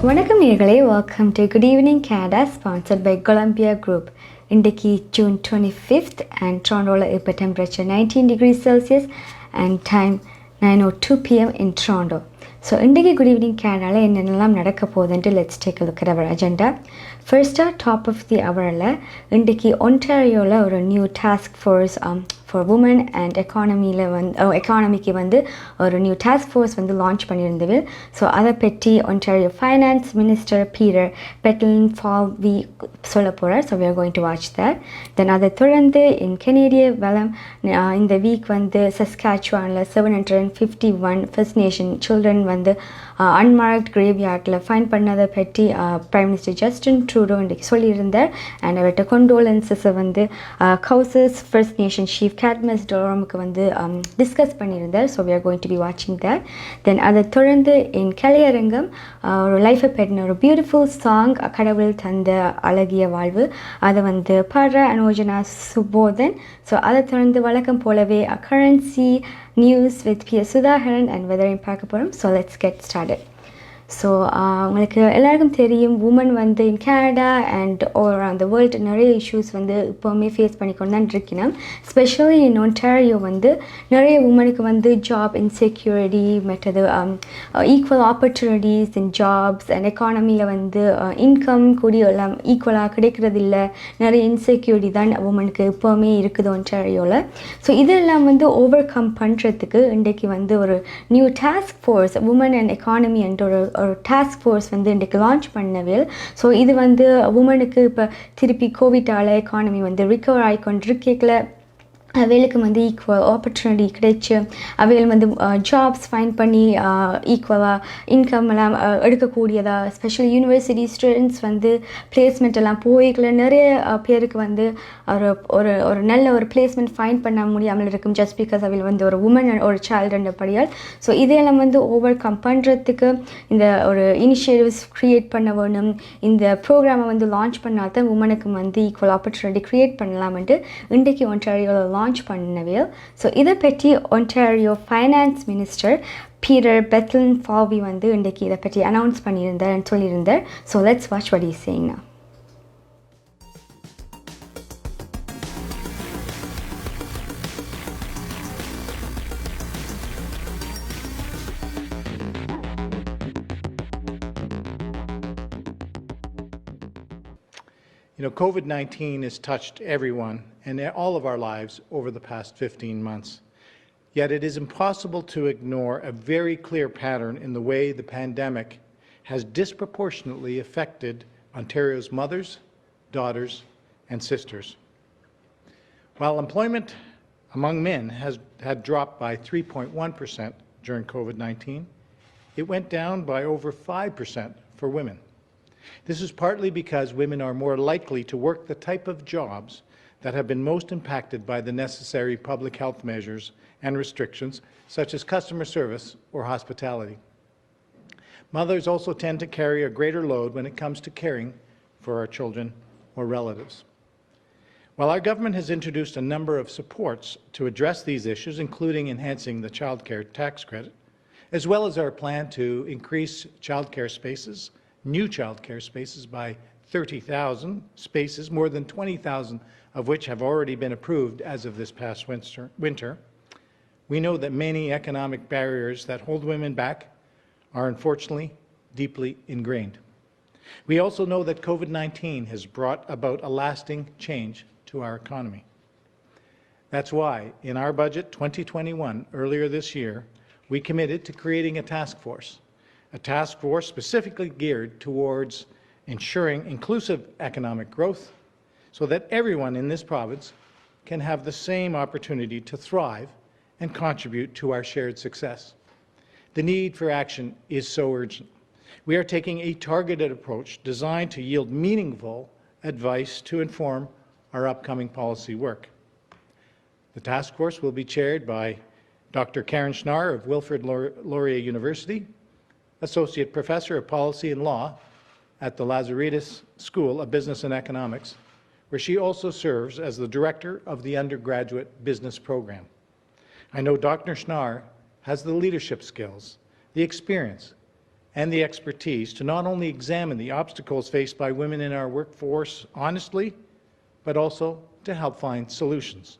வணக்கம் நேயர்களே, welcome to Good Evening Canada sponsored by Golumbia Group. இன்றைக்கு June 25th and Toronto இப்போ temperature 19 degrees Celsius and time 9:02 p.m. in Toronto. So இன்றைக்கு Good Evening Canada என்னென்னலாம் நடக்க போகுதுன்ட்டு let's take a look at our agenda. First top of the hourல இன்றைக்கு ஒன்டாரியோவில் ஒரு new task force for women and economyக்கு வந்து ஒரு new task force வந்து launch பண்ணியிருந்தது. So அதை பற்றி ஒன்டாரியோ ஃபைனான்ஸ் மினிஸ்டர் பீட்டர் பெட்லின்-ஃபால்வி சொல்ல போகிறார். So we are going to watch that. Then அதை தொடர்ந்து in கனேடிய வளம் இந்த வீக் வந்து சஸ்காச்சுவானில் 751 ஃபர்ஸ்ட் நேஷன் சில்ட்ரன் வந்து அன்மார்க்ட் கிரேவ்யார்டில் ஃபைன் பண்ணதை பற்றி பிரைம் மினிஸ்டர் ஜஸ்டின் ட்ரூடோ இன்றைக்கு சொல்லியிருந்தார். அண்ட் அவர்கிட்ட கொண்டோலன்ஸஸை வந்து கவுசஸ் ஃபர்ஸ்ட் நேஷன் சீஃப் கேட்மஸ் டோரமுக்கு வந்து டிஸ்கஸ் பண்ணியிருந்தார். So we are going to be watching that. Then அதை தொடர்ந்து என் கலையரங்கம் ஒரு லைஃபை பற்றின ஒரு பியூட்டிஃபுல் சாங் கடவுள் தந்த அழகிய வாழ்வு அதை வந்து பாடுற அனோஜனா சுபோதன். ஸோ அதை தொடர்ந்து வழக்கம் போலவே currency news with P Sudhakaran and வெதரையும் பார்க்க போகிறோம். So let's get started. So உங்களுக்கு எல்லாருக்கும் தெரியும், உமன் வந்து in Canada and all around the world நிறைய இஷ்யூஸ் வந்து இப்போவுமே ஃபேஸ் பண்ணிக்கொண்டு தான் இருக்கணும். ஸ்பெஷலி இன் ஒன்டாரியோ வந்து நிறைய உமனுக்கு வந்து ஜாப் இன்செக்யூரிட்டி மற்றது equal opportunities in jobs and எக்கானமியில் வந்து இன்கம் கூடிய எல்லாம் ஈக்குவலாக கிடைக்கிறது இல்லை. நிறைய இன்செக்யூரிட்டி தான் உமனுக்கு இப்போவுமே இருக்குது ஒன்டாரியோவில். ஸோ இதெல்லாம் வந்து ஓவர் கம் பண்ணுறதுக்கு இன்றைக்கு வந்து ஒரு new task force woman and economy என்ற ஒரு டாஸ்க் ஃபோர்ஸ் வந்து இன்றைக்கு லான்ச் பண்ணவே. ஸோ இது வந்து உமனுக்கு இப்போ திருப்பி கோவிட்டால் எக்கானமி வந்து ரிகவர் ஆகிக்கொண்டிருக்கல அவைகளுக்கு வந்து ஈக்குவல் ஆப்பர்ச்சுனிட்டி கிடைச்சி அவைகள் வந்து ஜாப்ஸ் ஃபைன் பண்ணி ஈக்குவலாக இன்கம் எல்லாம் எடுக்கக்கூடியதாக ஸ்பெஷலி யூனிவர்சிட்டி ஸ்டூடெண்ட்ஸ் வந்து பிளேஸ்மெண்ட் எல்லாம் போய்க்கல நிறைய பேருக்கு வந்து ஒரு நல்ல ஒரு பிளேஸ்மெண்ட் ஃபைன் பண்ண முடியாமல் இருக்கும் ஜஸ்ட் பிகாஸ் அவைகள் வந்து ஒரு உமன் ஒரு சைல்டுன்றபடியால். ஸோ இதையெல்லாம் வந்து ஓவர் கம் பண்ணுறதுக்கு இந்த ஒரு இனிஷியேட்டிவ்ஸ் க்ரியேட் பண்ண வேணும். இந்த ப்ரோக்ராமை வந்து லான்ச் பண்ணால் தான் உமனுக்கு வந்து ஈக்குவல் ஆப்பர்ச்சுனிட்டி க்ரியேட் பண்ணலாம்ன்ட்டு இன்றைக்கு ஒன்டாரியோவில் லான்ச் பண்ணவே. ஸோ இதை பற்றி ஒன்டாரியோ ஃபைனான்ஸ் மினிஸ்டர் பீட்டர் பெட்லின்-ஃபால்வி வந்து இன்றைக்கு இதை பற்றி அனௌன்ஸ் பண்ணியிருந்தார் சொல்லியிருந்தார். So let's watch what he is saying now. You know, COVID-19 has touched everyone and all of our lives over the past 15 months. Yet it is impossible to ignore a very clear pattern in the way the pandemic has disproportionately affected Ontario's mothers, daughters, and sisters. While employment among men had dropped by 3.1% during COVID-19, it went down by over 5% for women. This is partly because women are more likely to work the type of jobs that have been most impacted by the necessary public health measures and restrictions, such as customer service or hospitality. Mothers also tend to carry a greater load when it comes to caring for our children or relatives. While our government has introduced a number of supports to address these issues, including enhancing the childcare tax credit, as well as our plan to increase childcare spaces, new childcare spaces by 30,000 spaces, more than 20,000 of which have already been approved as of this past winter, we know that many economic barriers that hold women back are unfortunately deeply ingrained. We also know that COVID-19 has brought about a lasting change to our economy. That's why in our budget 2021 earlier this year, we committed to creating a task force specifically geared towards ensuring inclusive economic growth so that everyone in this province can have the same opportunity to thrive and contribute to our shared success. The need for action is so urgent. We are taking a targeted approach designed to yield meaningful advice to inform our upcoming policy work. The task force will be chaired by Dr. Karen Schnarr of Wilfrid Laurier University, Associate Professor of Policy and Law at the Lazaridis School of Business and Economics, where she also serves as the Director of the Undergraduate Business Program. I know Dr. Schnarr has the leadership skills, the experience, and the expertise to not only examine the obstacles faced by women in our workforce honestly, but also to help find solutions.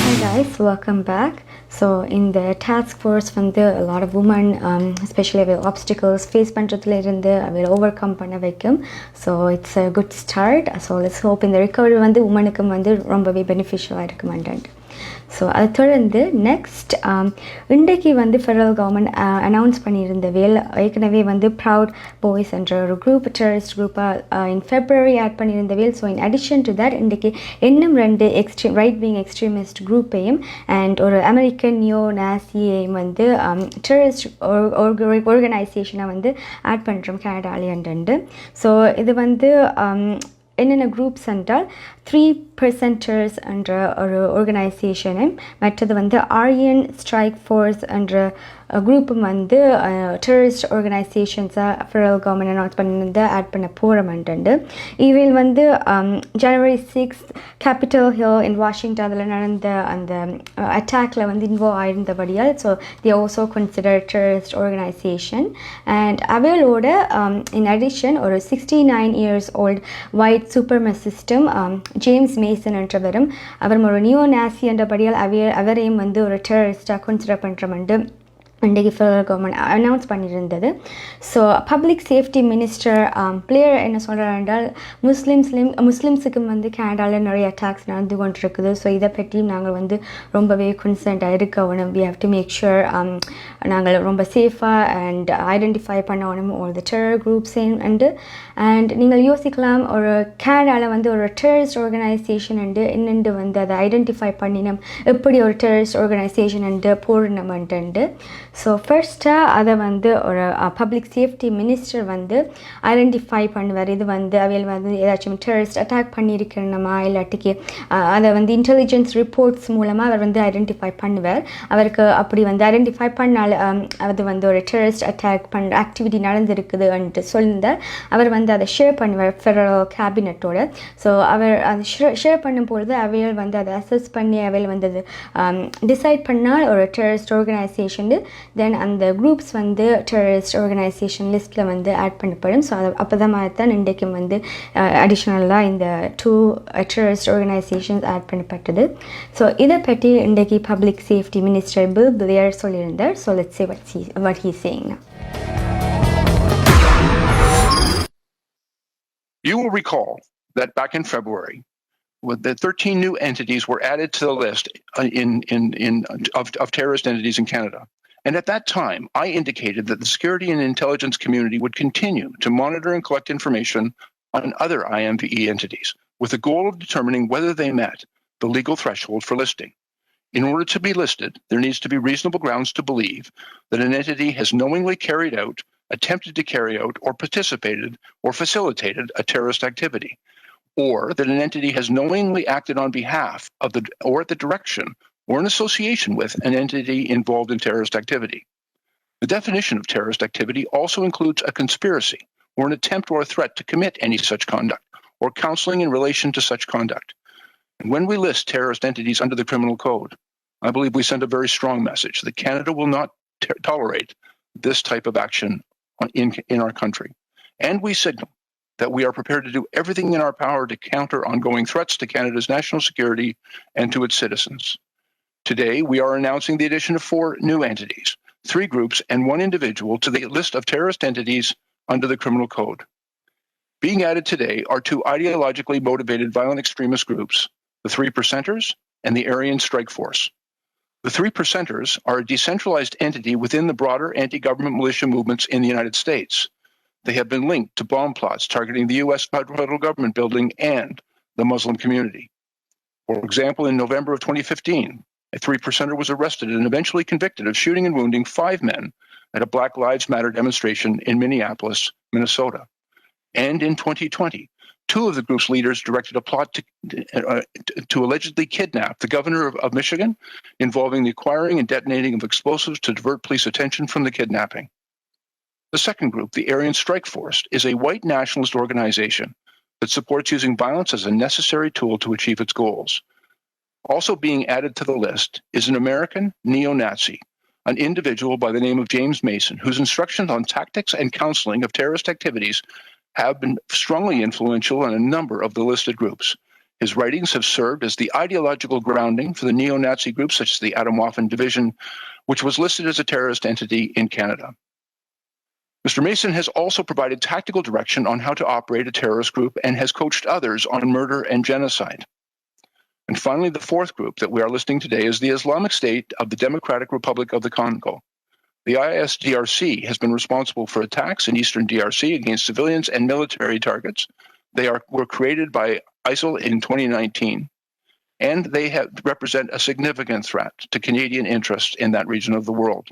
Hi guys, welcome back. So in the task force வந்து a lot of women especially with obstacles face பண்றதுல இருந்து அவ overcome பண்ண வைக்கும். So it's a good start. So let's hope in the recovery வந்து womenக்கும் வந்து ரொம்பவே beneficial இருக்குமாண்டேன். So அது தொடர்ந்து நெக்ஸ்ட் இன்றைக்கு வந்து ஃபெடரல் கவர்மெண்ட் அனௌன்ஸ் பண்ணியிருந்த ஏற்கனவே வந்து ப்ரவுட் பாய்ஸ் என்ற ஒரு குரூப் டெரரிஸ்ட் குரூப்பாக இன் ஃபெப்ரவரி ஆட் பண்ணியிருந்த so in addition to that இன்றைக்கு இன்னும் 2 ரைட் விங் எக்ஸ்ட்ரீமிஸ்ட் குரூப்பையும் அண்ட் ஒரு அமெரிக்கன் நியோ நாசியையும் வந்து டெரரிஸ்ட் ஆர்கனைசேஷனை வந்து ஆட் பண்ணுறோம் கனடாலேண்டு. ஸோ இது வந்து என்னென்ன குரூப்ஸ் என்றால் 3% என்ற ஒரு ஆர்கனைசேஷனும் மற்றது வந்து ஆரியன் ஸ்ட்ரைக் ஃபோர்ஸ் என்ற குரூப்பும் வந்து டெரரிஸ்ட் ஆர்கனைசேஷன்ஸாக ஃபெடரல் கவர்மெண்ட் அனௌன்ஸ் பண்ணிருந்து ஆட் பண்ண போகிறோம்ட்டு. இவையில் வந்து ஜனவரி 6 கேபிட்டல் ஹில் இன் வாஷிங்டன் அதில் நடந்த அந்த அட்டாக்ல வந்து இன்வால்வ் ஆயிருந்தபடியால் so the also consider terrorist organisation. And அவையோட இன் அடிஷன் ஒரு 69 years old white supremacist James Mason என்றவரும் அவரும் ஒரு நியோ நாசி என்றபடியால் அவரையும் வந்து ஒரு டெரரிஸ்டாக கன்சிடர் பண்ணுறோம்ட்டு இன்றைக்கு ஃபெடரல் கவர்மெண்ட் அனௌன்ஸ் பண்ணியிருந்தது. So public safety minister Blair என்ன சொல்கிறார் என்றால் முஸ்லிம்ஸுக்கு வந்து கனடாவில் நிறைய அட்டாக்ஸ் நடந்து கொண்டிருக்குது. ஸோ இதை பற்றியும் நாங்கள் வந்து ரொம்பவே கன்சர்ன்டாக இருக்கணும். We have to make sure நாங்கள் ரொம்ப சேஃபாக அண்ட் ஐடென்டிஃபை பண்ணணும் all the terror groups and நீங்கள் யோசிக்கலாம் ஒரு கனடாவில் வந்து ஒரு டெரரிஸ்ட் ஆர்கனைசேஷன் என்னென்று வந்து அதை ஐடென்டிஃபை பண்ணினோம் எப்படி ஒரு டெரரிஸ்ட் ஆர்கனைசேஷன் போடணுமெண்டு. ஸோ ஃபர்ஸ்ட்டாக அதை வந்து ஒரு பப்ளிக் சேஃப்டி மினிஸ்டர் வந்து ஐடென்டிஃபை பண்ணுவார். இது வந்து அவையில் வந்து ஏதாச்சும் டெரரிஸ்ட் அட்டாக் பண்ணியிருக்கணுமா இல்லாட்டிக்கு அதை வந்து இன்டெலிஜென்ஸ் ரிப்போர்ட்ஸ் மூலமாக அவர் வந்து ஐடென்டிஃபை பண்ணுவார். அவருக்கு அப்படி வந்து ஐடென்டிஃபை பண்ணால் அது வந்து ஒரு டெரரிஸ்ட் அட்டாக் பண்ணுற ஆக்டிவிட்டி நடந்திருக்குது என்று சொல்லியிருந்தார். அவர் வந்து அதை ஷேர் பண்ணுவார் ஃபெடரல் கேபினட்டோட. ஸோ அவர் அதை ஷேர் பண்ணும்பொழுது அவையில் வந்து அதை அசஸ் பண்ணி அவையில் வந்து அது டிசைட் பண்ணால் ஒரு டெரரிஸ்ட் ஆர்கனைசேஷன் தென் அந்த குரூப்ஸ் வந்து டெரரிஸ்ட் ஆர்கனைசேஷன் லிஸ்ட்டில் வந்து ஆட் பண்ணப்படும். ஸோ அப்போ தான் இன்றைக்கும் வந்து அடிஷ்னலாக இந்த 2 டெரரிஸ்ட் ஆர்கனைசேஷன்ஸ் ஆட் பண்ணப்பட்டது. ஸோ இதை பற்றி இன்றைக்கு public safety minister Bill Blair சொல்லியிருந்தார். So let's see what he's saying now. You will recall that back in February, the 13 new entities were added to the list of terrorist entities in Canada. And at that time, I indicated that the security and intelligence community would continue to monitor and collect information on other IMVE entities with the goal of determining whether they met the legal threshold for listing. In order to be listed, there needs to be reasonable grounds to believe that an entity has knowingly carried out, attempted to carry out, or participated or facilitated a terrorist activity, or that an entity has knowingly acted on behalf of or at the direction or in association with an entity involved in terrorist activity. The definition of terrorist activity also includes a conspiracy or an attempt or a threat to commit any such conduct or counseling in relation to such conduct. And when we list terrorist entities under the Criminal Code, I believe we send a very strong message that Canada will not tolerate this type of action in our country. And we signal that we are prepared to do everything in our power to counter ongoing threats to Canada's national security and to its citizens. Today, we are announcing the addition of 4 new entities, 3 groups, and 1 individual to the list of terrorist entities under the Criminal Code. Being added today are 2 ideologically motivated violent extremist groups, the 3%ers and the Aryan Strike Force. The 3%ers are a decentralized entity within the broader anti-government militia movements in the United States. They have been linked to bomb plots targeting the U.S. federal government building and the Muslim community. For example, in November of 2015, a 3%er was arrested and eventually convicted of shooting and wounding 5 men at a Black Lives Matter demonstration in Minneapolis, Minnesota. And in 2020, 2 of the group's leaders directed a plot to allegedly kidnap the governor of Michigan, involving the acquiring and detonating of explosives to divert police attention from the kidnapping. The second group, the Aryan Strike Force, is a white nationalist organization that supports using violence as a necessary tool to achieve its goals. Also being added to the list is an American neo-Nazi, an individual by the name of James Mason, whose instructions on tactics and counseling of terrorist activities have been strongly influential in a number of the listed groups. His writings have served as the ideological grounding for the neo-Nazi groups such as the Atomwaffen Division, which was listed as a terrorist entity in Canada. Mr. Mason has also provided tactical direction on how to operate a terrorist group and has coached others on murder and genocide. And finally, the fourth group that we are listing today is the Islamic State of the Democratic Republic of the Congo. The ISDRC has been responsible for attacks in eastern DRC against civilians and military targets. They were created by ISIL in 2019, and they represent a significant threat to Canadian interests in that region of the world.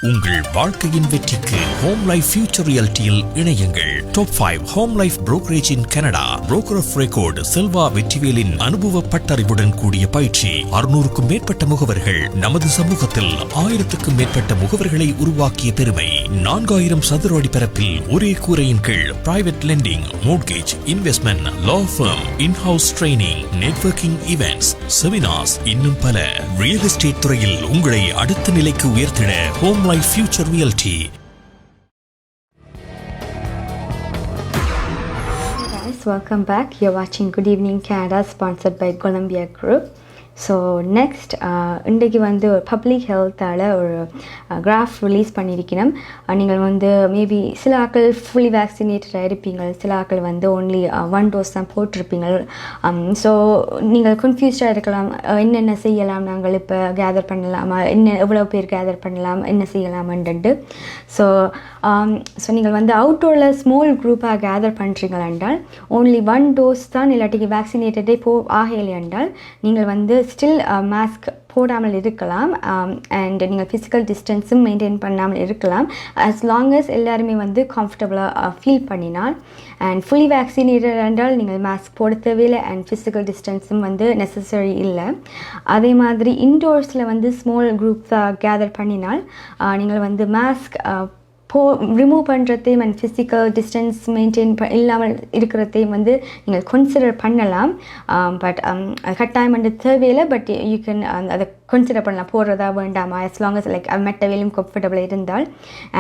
உங்கள் வாழ்க்கையின் வெற்றிக்கு home life future ரியாலிட்டியில் இணையுங்கள். Top 5 home life brokerage in Canada. Broker of record Selva வெற்றிவேலின் அனுபவ பட்டறிவுடன் கூடிய பயிற்சி. 600க்கும் மேற்பட்ட முகவர்கள் நமது சமூகத்தில் 1000க்கும் மேற்பட்ட முகவர்களை உருவாக்கிய பெருமை. 4000 சதுர அடி பரப்பில் ஒரே கூரையின் கீழ் private lending, mortgage, investment, law firm, in house training, networking events, seminars, இன்னும் பல. ரியல் எஸ்டேட் துறையில் உங்களை அடுத்த நிலைக்கு உயர்த்திட home life future reality. Welcome back. You're watching Good Evening Canada, sponsored by Golumbia Group. So next இன்றைக்கு வந்து ஒரு பப்ளிக் ஹெல்த்தால் ஒரு கிராஃப் ரிலீஸ் பண்ணியிருக்கணும். நீங்கள் வந்து மேபி சில ஆக்கள் ஃபுல்லி வேக்சினேட்டடாக இருப்பீங்க, சில ஆக்கள் வந்து ஓன்லி 1 டோஸ் தான் போட்டிருப்பீங்க. ஸோ நீங்கள் கன்ஃபியூஸ்டாக இருக்கலாம், என்னென்ன செய்யலாம், நாங்கள் இப்போ கேதர் பண்ணலாமா, எவ்வளோ பேர் கேதர் பண்ணலாம், என்ன செய்யலாமன்ட்டு. ஸோ நீங்கள் வந்து அவுட்டோரில் ஸ்மால் குரூப்பாக கேதர் பண்ணுறீங்கள் என்றால் ஓன்லி 1 டோஸ் தான், இல்லாட்டிக்கு வேக்சினேட்டடே ஆகலை என்றால் நீங்கள் வந்து ஸ்டில் மாஸ்க் போடாமல் இருக்கலாம். அண்ட் நீங்கள் ஃபிசிக்கல் டிஸ்டன்ஸும் மெயின்டைன் பண்ணாமல் இருக்கலாம், as long as எல்லாருமே வந்து கம்ஃபர்டபுளாக ஃபீல் பண்ணினால். அண்ட் ஃபுல்லி வேக்சினேட்டட் என்றால் நீங்கள் மாஸ்க் போட தேவையில்லை, அண்ட் ஃபிசிக்கல் டிஸ்டன்ஸும் வந்து நெசசரி இல்லை. அதே மாதிரி இன்டோர்ஸில் வந்து ஸ்மால் குரூப்ஸாக கேதர் பண்ணினால் நீங்கள் வந்து மாஸ்க் ரிமூவ் பண்ணுறதையும் அண்ட் ஃபிசிக்கல் டிஸ்டன்ஸ் மெயின்டைன் இல்லாமல் இருக்கிறதையும் வந்து நீங்கள் கன்சிடர் பண்ணலாம். பட் கட்டாயம் வந்து தேவையில்லை, பட் யூ கேன் அதை கன்சிடர் பண்ணலாம், போடுறதா வேண்டாமா, as long as லைக் மெட்ட வேலையும் கம்ஃபர்டபுளாக இருந்தால்.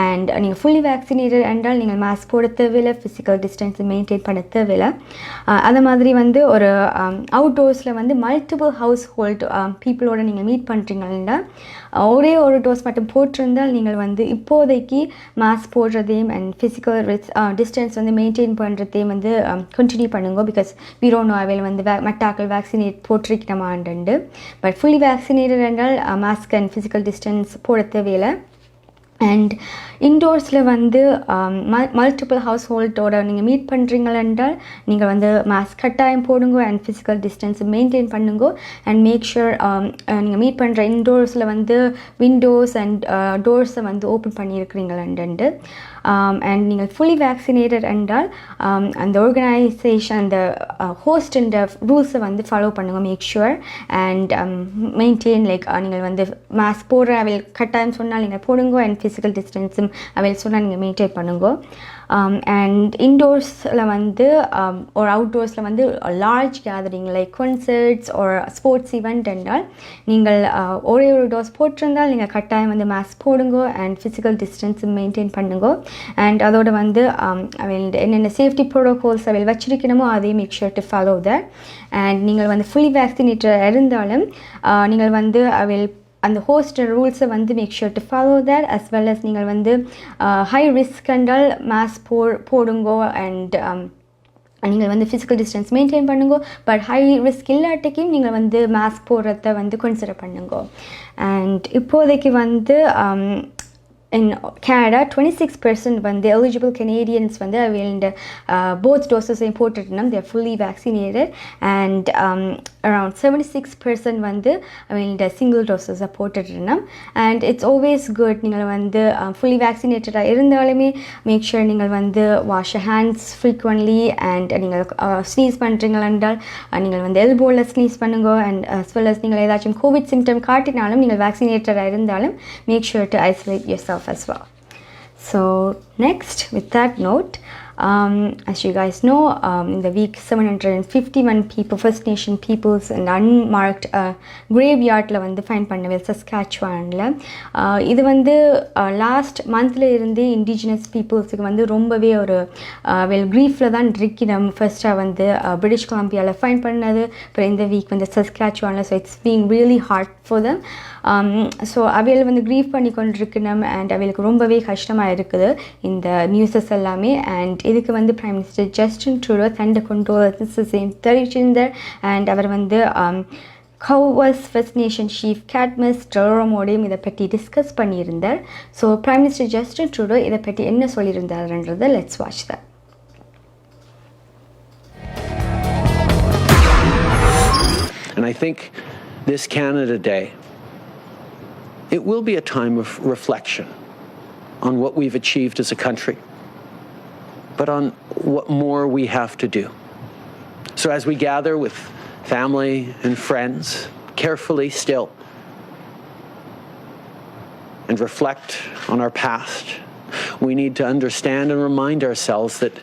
அண்ட் நீங்கள் ஃபுல்லி வேக்சினேட்டட் என்றால் நீங்கள் மாஸ்க் போட தேவையில்லை, ஃபிசிக்கல் டிஸ்டன்ஸை மெயின்டைன் பண்ண தேவையில்லை. அது மாதிரி வந்து ஒரு அவுட்டோர்ஸில் வந்து மல்டிபிள் ஹவுஸ் ஹோல்டு பீப்புளோட நீங்கள் மீட் பண்ணுறீங்கன்னா ஒரே ஒரு டோஸ் மட்டும் போட்டிருந்தால் நீங்கள் வந்து இப்போதைக்கு மாஸ்க் போடுறதையும் அண்ட் ஃபிசிக்கல் டிஸ்டன்ஸ் வந்து மெயின்டைன் பண்ணுறதையும் வந்து கண்டினியூ பண்ணுங்க. பிகாஸ் we don't know அவையில் வந்து மெட்டாக்கள் வேக்சினேட் போட்டிருக்கணுமாண்டு. பட் ஃபுல்லி வேக்சினேட்டட் என்றால் மாஸ்க் அண்ட் ஃபிசிக்கல் டிஸ்டன்ஸ் போட தேவையில்லை. அண்ட் இன்டோர்ஸில் வந்து மல்டிபிள் ஹவுஸ் ஹோல்டோட நீங்கள் மீட் பண்ணுறீங்கள் என்றால் நீங்கள் வந்து மாஸ்க் கட்டாயம் போடுங்க அண்ட் ஃபிசிக்கல் டிஸ்டன்ஸை மெயின்டைன் பண்ணுங்க. அண்ட் மேக் ஷுர் நீங்கள் மீட் பண்ணுற இன்டோர்ஸில் வந்து விண்டோஸ் அண்ட் டோர்ஸை வந்து ஓப்பன் பண்ணியிருக்கிறீங்களாண்டு. அண்ட் நீங்கள் ஃபுல்லி வேக்சினேட்டட் என்றால் அந்த ஆர்கனைசேஷன் அந்த ஹோஸ்ட் ரூல்ஸை வந்து ஃபாலோ பண்ணுங்க, make sure and maintain like நீங்கள் வந்து மாஸ்க் போடுற அவையில் கட்டாயம் சொன்னால் நீங்கள் போடுங்க, அண்ட் ஃபிசிக்கல் டிஸ்டன்ஸும் அவையில் சொன்னால் நீங்கள் மெயின்டைன் பண்ணுங்க. அண்ட் இன்டோர்ஸில் வந்து ஒரு அவுட்டோர்ஸில் வந்து லார்ஜ் கேதரிங் லைக் கான்சர்ட்ஸ் ஒரு ஸ்போர்ட்ஸ் ஈவெண்ட் என்றால் நீங்கள் ஒரே ஒரு டோஸ் போட்டிருந்தால் நீங்கள் கட்டாயம் வந்து மாஸ்க் போடுங்க அண்ட் ஃபிசிக்கல் டிஸ்டன்ஸும் மெயின்டைன் பண்ணுங்க. அண்ட் அதோட வந்து அவையில் என்னென்ன சேஃப்டி ப்ரோட்டோகால்ஸ் அவையில் வச்சிருக்கணுமோ அதையும் make sure to follow that. And நீங்கள் வந்து ஃபுல்லி வேக்சினேட்டட் இருந்தாலும் நீங்கள் வந்து அவையில் அந்த ஹோஸ்ட் ரூல்ஸை வந்து make sure to follow that. As well as நீங்கள் வந்து ஹை ரிஸ்க் என்றால் மாஸ்க் போடுங்கோ அண்ட் நீங்கள் வந்து ஃபிசிக்கல் டிஸ்டன்ஸ் மெயின்டைன் பண்ணுங்க. பட் ஹை ரிஸ்க் இல்லாட்டிக்கும் நீங்கள் வந்து மாஸ்க் போடுறத வந்து கன்சிடர் பண்ணுங்க. அண்ட் இப்போதைக்கு வந்து in Canada 26% வந்து eligible Canadians வந்து அவையில் both doses போட்டுட்டோம், they are fully vaccinated. And around 76% வந்து அவையில் single doses போட்டுட்டோம். And it's always good நீங்கள் வந்து fully vaccinated இருந்தாலுமே make sure நீங்கள் வந்து wash your hands frequently. And நீங்கள் sneeze பண்ணுறீங்களா என்றால் நீங்கள் வந்து elbowல sneeze பண்ணுங்க. And as well as நீங்கள் ஏதாச்சும் கோவிட் சிம்டம் காட்டினாலும் நீங்கள் vaccinated இருந்தாலும் make sure to isolate yourself as well. So next, with that note, As you guys know, in the week 751 people, First Nation peoples and unmarked graveyardல வந்து find பண்ணவே சஸ்காச்சுவானில். இது வந்து last மந்த்ல இருந்து இண்டிஜினஸ் பீப்புள்ஸுக்கு வந்து ரொம்பவே ஒரு க்ரீஃபில் தான் இருக்கணும். ஃபர்ஸ்ட்டாக வந்து பிரிட்டிஷ் கொலம்பியாவில் ஃபைண்ட் பண்ணது, அப்புறம் இந்த வீக் வந்து சஸ்காச்சுவானில். So it's being really hard for them. So அவையில் வந்து க்ரீஃப் பண்ணி கொண்டிருக்கணும் அண்ட் அவைகளுக்கு ரொம்பவே கஷ்டமாக இருக்குது இந்த நியூஸஸ் எல்லாமே. அண்ட் இதுக்கு வந்து பிரைம் மினிஸ்டர் ஜஸ்டின் ட்ரூடோ தண்டை கொண்டோசையும் தெரிவிச்சிருந்தார். அண்ட் அவர் வந்து Cowessess First Nation chief Cadmus டெரோமோடையும் இதை பற்றி டிஸ்கஸ் பண்ணியிருந்தார். So prime minister Justin Trudeau இதை பற்றி என்ன சொல்லியிருந்தாருன்றதை let's watch that. And I think this Canada Day, it will be a time of reflection on what we've achieved as a country, but on what more we have to do. So as we gather with family and friends, carefully still, and reflect on our past, we need to understand and remind ourselves that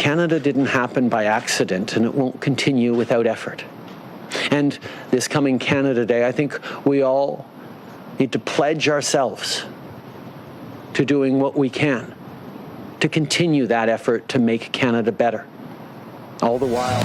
Canada didn't happen by accident, and it won't continue without effort. And this coming Canada Day, I think we all need to pledge ourselves to doing what we can to continue that effort to make Canada better. All the while,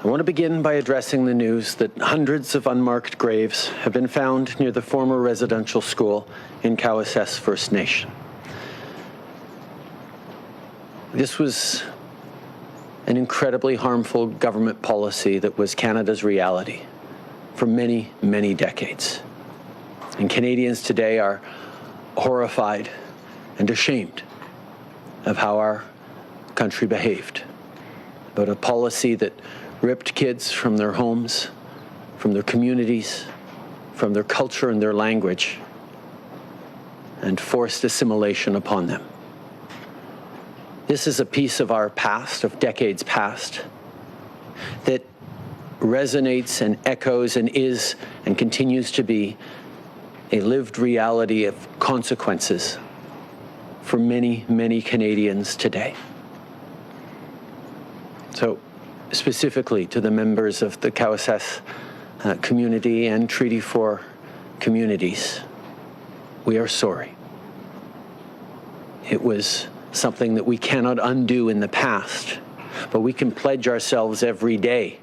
I want to begin by addressing the news that hundreds of unmarked graves have been found near the former residential school in Cowessess First Nation. This was an incredibly harmful government policy that was Canada's reality for many, many decades. And Canadians today are horrified and ashamed of how our country behaved, about a policy that ripped kids from their homes, from their communities, from their culture and their language, and forced assimilation upon them. This is a piece of our past, of decades past, that resonates and echoes and is and continues to be a lived reality of consequences for many, many Canadians today. So, specifically to the members of the Cowessess community and Treaty 4 communities, we are sorry. It was something that we cannot undo in the past, but we can pledge ourselves every day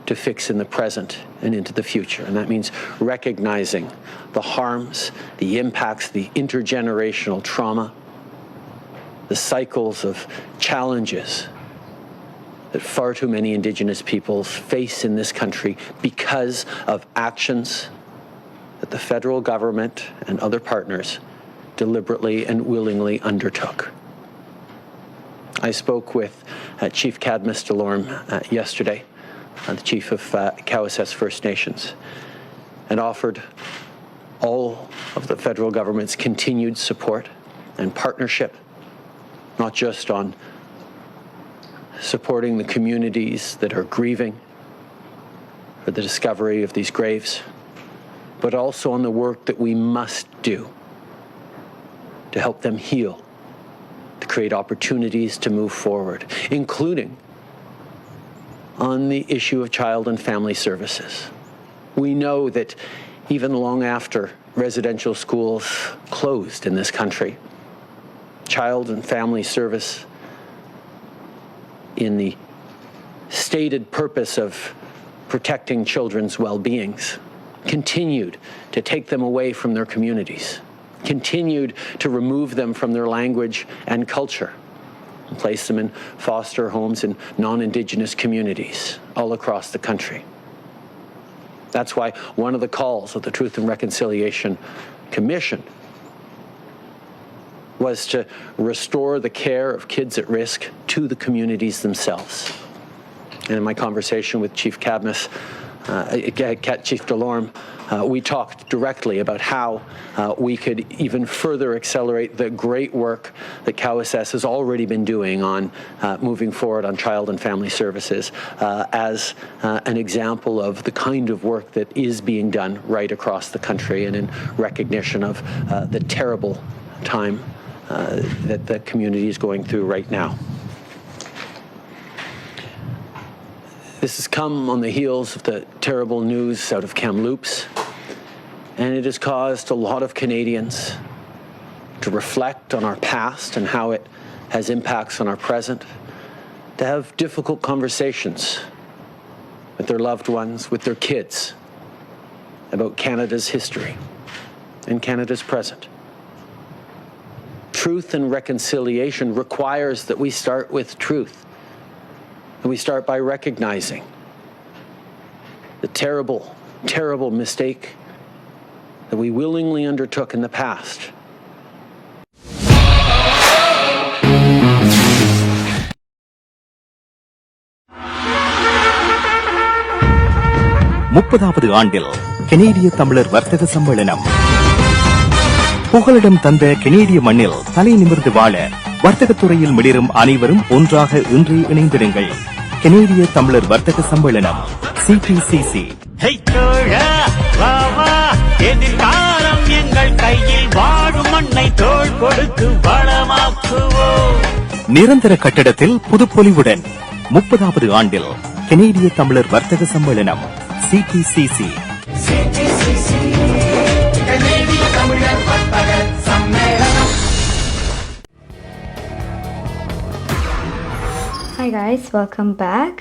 to fix in the present and into the future. And that means recognizing the harms, the impacts, the intergenerational trauma, the cycles of challenges that far too many Indigenous peoples face in this country because of actions that the federal government and other partners deliberately and willingly undertook. I spoke with Chief Cadmus Delorme yesterday, the Chief of Cowessess First Nations, and offered all of the federal government's continued support and partnership, not just on supporting the communities that are grieving for the discovery of these graves, but also on the work that we must do to help them heal, to create opportunities to move forward, including on the issue of child and family services. We know that even long after residential schools closed in this country, child and family service, in the stated purpose of protecting children's well-beings, continued to take them away from their communities, continued to remove them from their language and culture, and place them in foster homes in non-Indigenous communities all across the country. That's why one of the calls of the Truth and Reconciliation Commission was to restore the care of kids at risk to the communities themselves. And in my conversation with Chief Cadmus, Chief Delorme, we talked directly about how we could even further accelerate the great work that COWSS has already been doing on moving forward on child and family services as an example of the kind of work that is being done right across the country, and in recognition of the terrible time that the community is going through right now. This has come on the heels of the terrible news out of Kamloops, and it has caused a lot of Canadians to reflect on our past and how it has impacts on our present, to have difficult conversations with their loved ones, with their kids, about Canada's history and Canada's present. Truth and reconciliation requires that we start with truth. And we start by recognizing the terrible, terrible mistake that we willingly undertook in the past. முப்பதாவது ஆண்டில் கனேடிய தமிழர் வர்த்தக சம்மேளனம் புகலிடம் தந்த கனேடிய மண்ணில் தலை நிமிர்ந்து வாழ வர்த்தகத்துறையில் மிளிரும் அனைவரும் ஒன்றாக இன்று இணைந்திருங்கள். கனேடிய தமிழர் வர்த்தக சம்மேளனம் CTCC. எதிர்காலம் எங்கள் கையில் வாழும் மண்ணை தோள் கொடுத்து வளமாக்குவோம். நிரந்தர கட்டடத்தில் புதுப்பொலிவுடன் 30வது ஆண்டில் கனேடிய தமிழர் வர்த்தக சம்மேளனம் CTCC. Hi guys, welcome back.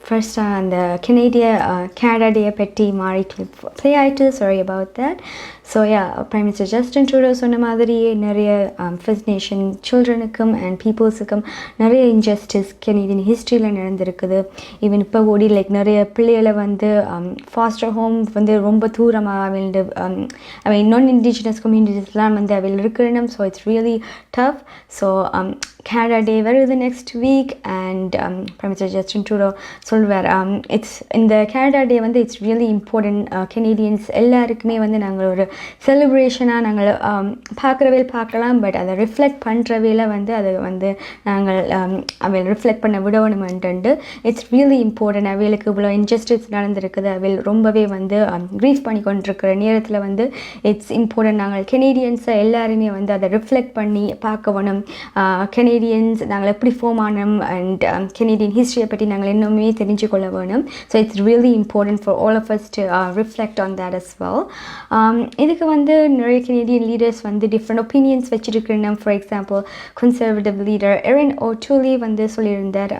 First on the Canada Day petti mari clip play ஆயிட்டு, sorry about that. So yeah, Prime Minister Justin Trudeau சொன்ன மாதிரி நிறைய First Nation childrenக்கும் and peoplesக்கும் நிறைய injustice Canadian historyல நடந்திருக்குது. ஈவன் இப்போ ஓடி லைக் நிறைய பிள்ளைகளை வந்து foster home வந்து ரொம்ப தூரமாக அவங்களோட non-indigenous communitiesலாம் வந்து அவள் இருக்கணும். So it's really tough. So Canada Day வருது next week, and Prime Minister Justin Trudeau சொல்வார் it's இந்த Canada Day வந்து it's really important. Canadians எல்லாருக்குமே வந்து நாங்கள் ஒரு செலிப்ரேஷனாக நாங்கள் பார்க்கலாம், பட் அதை ரிஃப்ளெக்ட் பண்ணுறவையில் வந்து அதை வந்து நாங்கள் அவள் ரிஃப்ளெக்ட் பண்ண விடணுமென்ட்டு இட்ஸ் ரியலி இம்பார்ட்டன்ட். அவளுக்கு இவ்வளோ இன்ஜஸ்டிஸ் நடந்திருக்குது, அவள் ரொம்பவே வந்து க்ரீஃப் பண்ணி கொண்டிருக்கிற நேரத்தில் வந்து இட்ஸ் இம்பார்ட்டன்ட் நாங்கள் கெனேடியன்ஸை எல்லாருமே வந்து அதை ரிஃப்ளெக்ட் பண்ணி பார்க்கணும். கெனேடியன்ஸ் நாங்கள் எப்படி ஃபார்ம் ஆனோம் அண்ட் கெனேடியன் ஹிஸ்ட்ரியை பற்றி நாங்கள் இன்னுமே தெரிஞ்சு கொள்ள வேணும். So it's really important for all of us to reflect on that as well. இதுக்கு வந்து நிறைய கெனேடியன் லீடர்ஸ் வந்து டிஃப்ரெண்ட் ஒப்பீனியன்ஸ் வச்சுருக்கணும். For example conservative leader Erin O'Toole வந்து சொல்லியிருந்தார்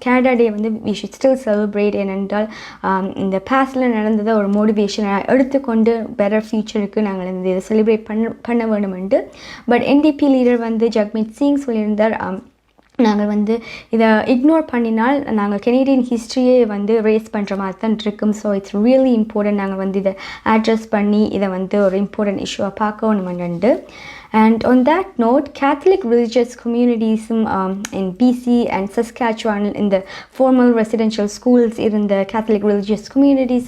கனடா டே வந்து வி ஷுட் ஸ்டில் செலிப்ரேட், ஏனென்றால் இந்த பாஸ்டில் நடந்ததை ஒரு மோட்டிவேஷனாக எடுத்துக்கொண்டு பெட்டர் ஃபியூச்சருக்கு நாங்கள் இந்த இதை செலிப்ரேட் பண்ண வேணுமெண்டு. பட் NDP லீடர் வந்து ஜக்மீத் சிங் சொல்லியிருந்தார் நாங்கள் வந்து இதை இக்னோர் பண்ணினால் நாங்கள் கெனேடியன் ஹிஸ்ட்ரியே வந்து ரேஸ் பண்ணுற மாதிரி தான் இருக்கும். ஸோ இட்ஸ் ரியலி இம்பார்ட்டன்ட் நாங்கள் வந்து இதை அட்ரஸ் பண்ணி இதை வந்து ஒரு important இஷ்யூவாக பார்க்கணுமெண்டு. And on that note, Catholic religious communities in BC and Saskatchewan in the formal residential schools in the Catholic religious communities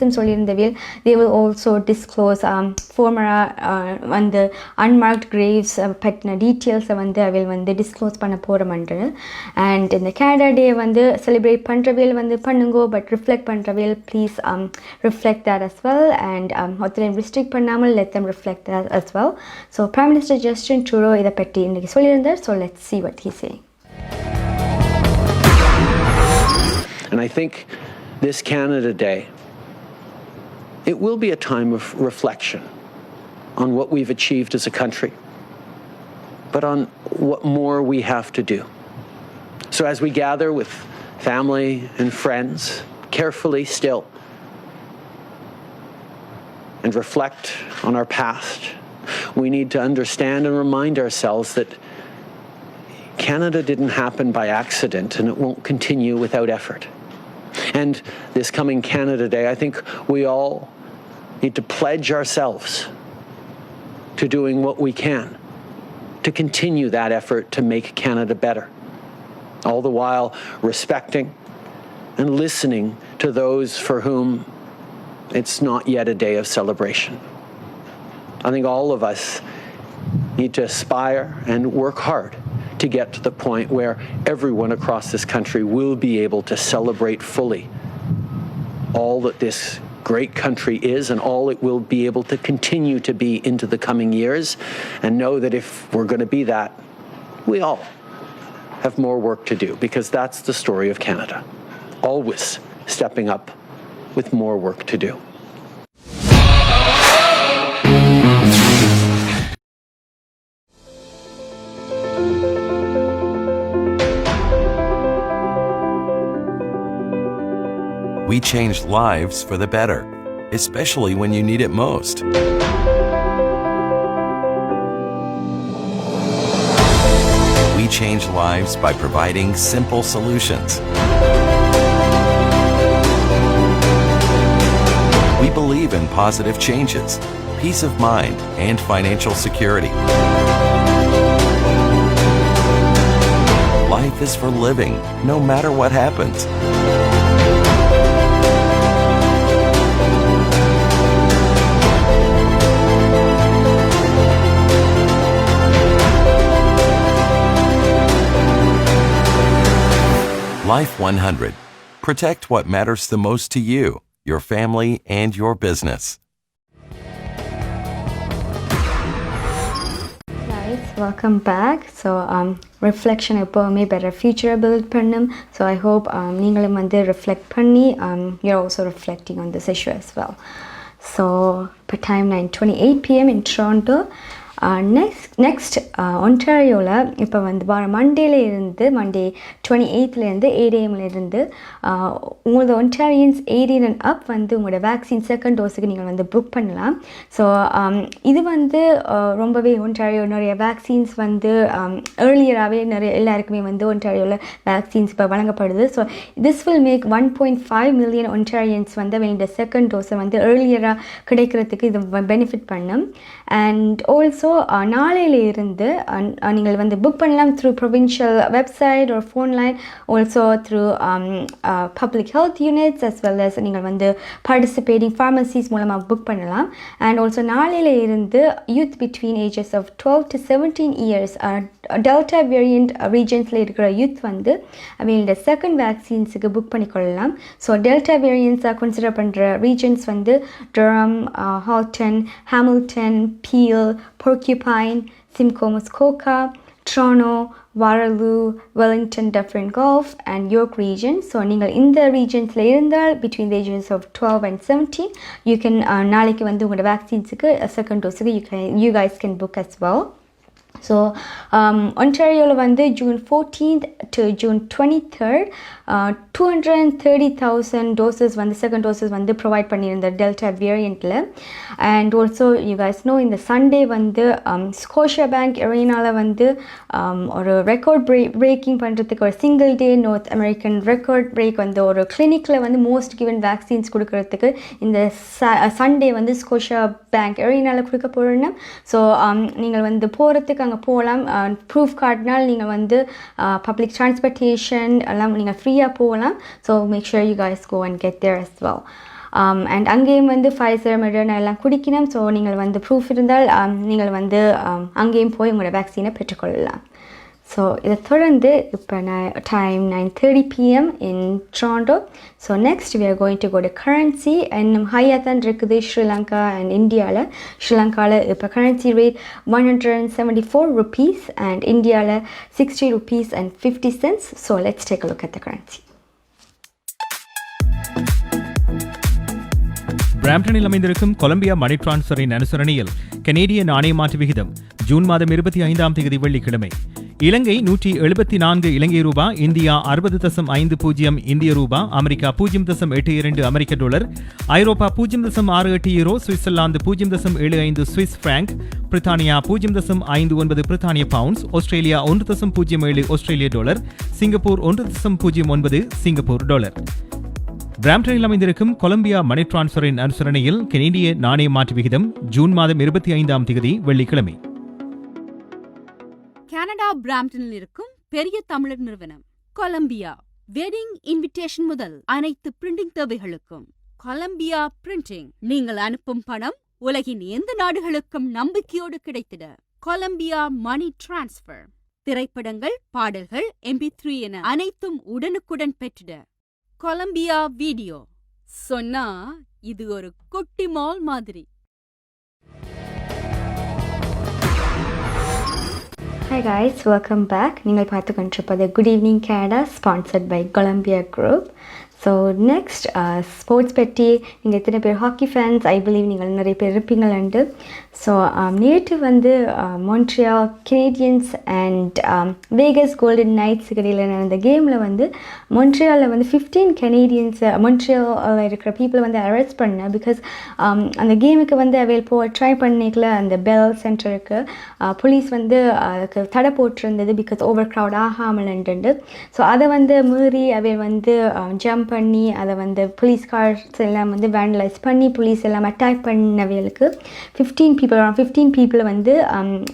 they will also disclose former on the unmarked graves patna details வந்து will வந்து disclose பண்ண போறோம்ன்ற. And in the Canada Day வந்து celebrate பண்றவேல் வந்து பண்ணுங்க, but reflect பண்றவேல் please reflect that as well, and ஒருத்தரையும் restrict பண்ணாமல் let them reflect that as well. So Prime Minister Justin Trudeau இதை பற்றி இன்னைக்கு சொல்லியிருந்தார். So let's see what he's saying. And I think this Canada Day, it will be a time of reflection on what we've achieved as a country, but on what more we have to do. So as we gather with family and friends, carefully still, and reflect on our past, we need to understand and remind ourselves that Canada didn't happen by accident, and it won't continue without effort. And this coming Canada Day, I think we all need to pledge ourselves to doing what we can to continue that effort to make Canada better, all the while respecting and listening to those for whom It's not yet a day of celebration. I think all of us need to aspire and work hard to get to the point where everyone across this country will be able to celebrate fully all that this great country is and all it will be able to continue to be into the coming years, and know that if we're going to be that, we all have more work to do, because that's the story of Canada. Always stepping up with more work to do. We change lives for the better, especially when you need it most. We change lives by providing simple solutions. We believe in positive changes, peace of mind, and financial security. Life is for living, no matter what happens. Life 100. Protect what matters the most to you, your family, and your business. Guys, welcome back. So reflection எப்போவுமே better future build பண்ணும். So I hope நீங்களும் வந்து reflect பண்ணி you're also reflecting on this issue as well. So per time 9:28 p.m. in Toronto. Next ஒன்டாரியோவில் இப்போ வந்து Monday 28லேருந்து 8 AM உங்களோட ஒன்டாரியன்ஸ் 18 and up வந்து உங்களோட வேக்சின் செகண்ட் டோஸுக்கு நீங்கள் வந்து புக் பண்ணலாம். ஸோ இது வந்து ரொம்பவே ஒன்டாரியோ நிறைய வேக்சின்ஸ் வந்து ஏர்லியராகவே எல்லாருக்குமே வந்து ஒன்டாரியோவில் வேக்சின்ஸ் இப்போ வழங்கப்படுது. So this will make 1.5 million Ontarians வந்து அவங்களோட செகண்ட் டோஸை வந்து ஏர்லியராக கிடைக்கிறதுக்கு இது பெனிஃபிட் பண்ணும். அண்ட் ஆல்சோ நாளையிலிருந்து நீங்கள் வந்து புக் பண்ணலாம் த்ரூ ப்ரொவின்ஷியல் வெப்சைட் ஒரு phone line, also through public health units as well as நீங்கள் வந்து பார்ட்டிசிபேட்டிங் ஃபார்மசிஸ் மூலமாக புக் பண்ணலாம். அண்ட் ஆல்சோ நாளையிலிருந்து youth between ages of 12 to 17 years Delta variant ரீஜன்ஸில் இருக்கிற யூத் வந்து அவங்களோட செகண்ட் வேக்சின்ஸுக்கு புக் பண்ணிக்கொள்ளலாம். ஸோ டெல்டா வேரியன்ஸாக கன்சிடர் பண்ணுற ரீஜன்ஸ் வந்து Durham, Halton, Hamilton, Peel, Porcupine, Simcoe, Muskoka, Toronto, Waterloo, Wellington, Dufferin Gulf and York region. So நீங்கள் இந்த regionsல இருந்தால் between the ages of 12 and 17 you can நாளைக்கு வந்து உங்களோட வேக்சின்ஸுக்கு செகண்ட் டோஸுக்கு you guys can book as well. So ஒன்டாரியோவில் வந்து June 14th to June 23rd 230,000 doses வந்து செகண்ட் டோசஸ் வந்து ப்ரொவைட் பண்ணியிருந்த டெல்டா வேரியண்ட்டில். And also you guys know இந்த சண்டே வந்து ஸ்கோஷியா பேங்க் அரேனாவில் வந்து ஒரு ரெக்கார்ட் பிரேக்கிங் பண்ணுறதுக்கு ஒரு single day North American record break வந்து ஒரு கிளினிக்கில் வந்து மோஸ்ட் கிவன் வேக்சின்ஸ் கொடுக்கறதுக்கு இந்த சண்டே வந்து ஸ்கோஷியா பேங்க் அரேனாவில் கொடுக்க போகிறேன்னா. ஸோ நீங்கள் வந்து போகிறதுக்கு அங்கே போகலாம். ப்ரூஃப் கார்டுனால் நீங்கள் வந்து பப்ளிக் டிரான்ஸ்போர்ட்டேஷன் எல்லாம் நீங்கள் ஃப்ரீயாக போகலாம். So make sure you guys go and get there as well. And அங்கேயும் வந்து ஃபைசர் மெடர்னா எல்லாம் குடிக்கணும். ஸோ நீங்கள் வந்து ப்ரூஃப் இருந்தால் நீங்கள் வந்து அங்கேயும் போய் உங்களோட வேக்சினை பெற்றுக்கொள்ளலாம். ஸோ இதை தொடர்ந்து இப்போ time 9:30 p.m. in Toronto. So next we are going to go to currency. இன்னும் ஹையாக தான் இருக்குது ஸ்ரீலங்கா அண்ட் இந்தியாவில். ஸ்ரீலங்காவில் இப்போ கரன்சி ரேட் 174 rupees அண்ட் இந்தியாவில் 60 rupees and 50 cents. So let's take a look at the currency. பிராம்டனில் அமைந்திருக்கும் கொலம்பியா மணி டிரான்ஸ்ஃபரின் அனுசரணையில் கனேடிய நாணய மாற்று விகிதம் ஜூன் மாதம் 25ஆம் தேதி வெள்ளிக்கிழமை இலங்கை 174 இலங்கை ரூபா, இந்தியா 60.50 இந்திய ரூபா, அமெரிக்கா 0.82 அமெரிக்க டாலர், ஐரோப்பா 0.68 யூரோ, சுவிட்சர்லாந்து 0.75 சுவிஸ் பிராங்க், பிரித்தானியா 0.59 பிரித்தானிய பவுண்ட்ஸ், ஆஸ்திரேலியா 1.07 ஆஸ்திரேலிய டாலர், சிங்கப்பூர் 1.09 சிங்கப்பூர் டாலர். பிராம்டனில் அமைந்திருக்கும் கொலம்பியா மணி டிரான்ஸ்ஃபரின் அனுசரணையில் கனேடிய நாணய மாற்று விகிதம் ஜூன் மாதம் 25ஆம் தேதி வெள்ளிக்கிழமை. கனடா பிராம்டனில் இருக்கும் பெரிய தமிழர் நிறுவனம் கொலம்பியா வெட்டிங் இன்விடேஷன் முதல் அனைத்து பிரிண்டிங் தேவைகளுக்கும் கொலம்பியா பிரிண்டிங். நீங்கள் அனுப்பும் பணம் உலகின் எந்த நாடுகளுக்கும் நம்பிக்கையோடு கிடைத்திட. கொலம்பியா மணி டிரான்ஸ்ஃபர். திரைப்படங்கள், பாடல்கள், MP3 என அனைத்தும் உடனுக்குடன் பெற்றிட. Columbia video. சொன்னா இது ஒரு குட்டி மால் மாதிரி. Hi guys, welcome back. நீங்கள் பார்த்து கொண்டிருப்பது Good Evening Canada, sponsored by Golumbia Group. So next sports பற்றி நீங்கள் எத்தனை பேர் ஹாக்கி ஃபேன்ஸ், ஐ பிலீவ் நீங்கள் நிறைய பேர் இருப்பீங்களண்டு. ஸோ நேற்று வந்து Montreal Canadiens and Vegas Golden Knights இடையில் நடந்த கேமில் வந்து மொன்ட்ரியாலில் வந்து 15 கெனடியன்ஸ் மொன்ட்ரியாலில் இருக்கிற பீப்புளை வந்து அரெஸ்ட் பண்ணேன். பிகாஸ் அந்த கேமுக்கு வந்து அவையில் ட்ரை பண்ணிக்கல. அந்த பெல் சென்டருக்கு போலீஸ் வந்து அதுக்கு தடை போட்டிருந்தது பிகாஸ் ஓவர் க்ரௌட் ஆகாமல்ண்டு. ஸோ அதை வந்து மீறி அவை வந்து ஜம்ப் பண்ணி அதை வந்து போலீஸ் கார்ஸ் எல்லாம் வந்து வேண்டலைஸ் பண்ணி போலீஸ் எல்லாம் அட்டாக் பண்ணவர்களுக்கு 15 people வந்து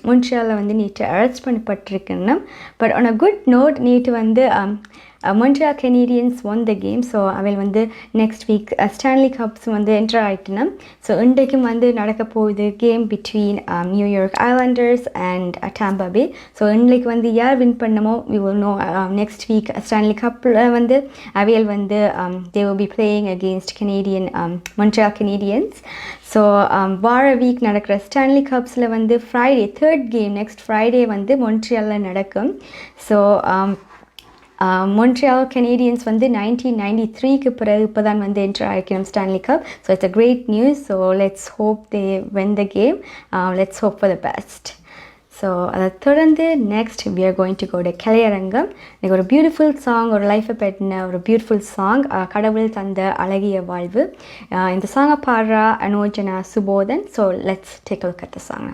மொன்ட்ரியாலில் வந்து நேற்று அரெஸ்ட் பண்ணப்பட்டிருக்குன்னு. But on a good note நேற்று வந்து Montreal Canadiens won the game. So அவள் வந்து நெக்ஸ்ட் வீக் ஸ்டான்லி கப்ஸ் வந்து என்டர் ஆகிட்டுனா. ஸோ இன்றைக்கும் வந்து நடக்க போகுது game between New York Islanders and Tampa Bay. So இன்றைக்கு வந்து யார் வின் பண்ணமோ we will know next week Stanley கப்பில் வந்து அவையல் வந்து they will be playing against Montreal Canadiens. So வார வீக் நடக்கிற ஸ்டான்லி கப்ஸில் வந்து Friday third game next Friday வந்து மொன்ட்ரியாலில் நடக்கும். ஸோ Montreal Canadiens வந்து 1993க்கு பிறகு இப்போ தான் வந்து என்டர் ஆகிக்கணும் Stanley cup. So it's a great news. So let's hope they win the game. Let's hope for the best. So அதை தொடர்ந்து next we are going to go to கலையரங்கம். எனக்கு ஒரு பியூட்டிஃபுல் சாங், ஒரு லைஃப்பை பற்றின ஒரு பியூட்டிஃபுல் சாங், கடவுள் தந்த அழகிய வாழ்வு. இந்த சாங்கை பாடுறா Anojana Subothan. So let's take a look at the song.